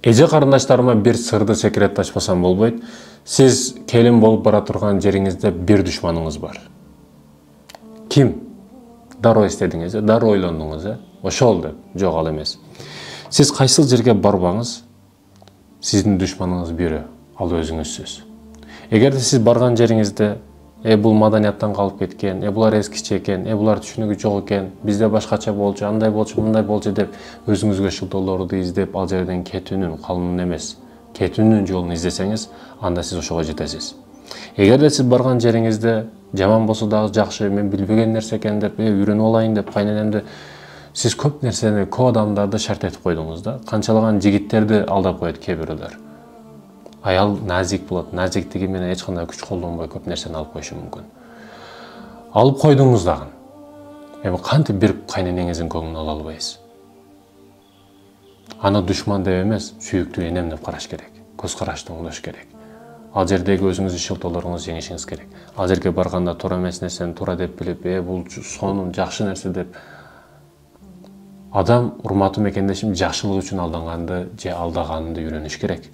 Эже карындаштарыма бир сырды секрет ачпасам болбойт. Сиз келин болуп бара турган жериңизде бир душманыңыз бар. Ким? Дароо эстедиңиз, дароо ойлондуңуз, ошол деп. Жок, ал эмес. Сиз кайсыл жерге барбаңыз, сиздин душманыңыз бирөө, ал өзүңүзсүз. Эгерде сиз барган жериңизде бул маданияттан калып кеткен, булар эскиче экен, булар түшүнүгү жок экен, бизде башкача болчу, андай болчу, мындай болчу деп өзүңүзгө шылтоолорду издеп, ал жерден кетүүнүн, калуунун эмес, кетүүнүн жолун издесеңиз, анда сиз ошого жетесиз. Эгерде сиз барган жериңизде жаман болсо дагы жакшы, мен билбеген нерсе экен деп, үйрөнүп алайын деп, кайненемди, сиз көп нерсени, көп адамдарды шарт этип койдуңуз да. Канчалаган жигиттерди алдап коет кээ бирөөлөр. Аял назик болот, назиктиги менен эч кандай күч колдонбой көп нерсени алып коюшу мүмкүн. Алып койдуңуз дагы. Эми кантип бир кайненеңиздин көңүлүн ала албайсыз? Аны душман деп эмес, сүйүктүү энем деп караш керек. Көз карашты оңдош керек. Ал жердеги өзүңүздүн шылтоолоруңузду жеңишиңиз керек. Ал жерге барганда туура эмес нерсени туура деп билип, бул сонун жакшы нерсе деп адам урматым мекендешим жакшылык үчүн алданганды же алдаганды үйрөнүш керек.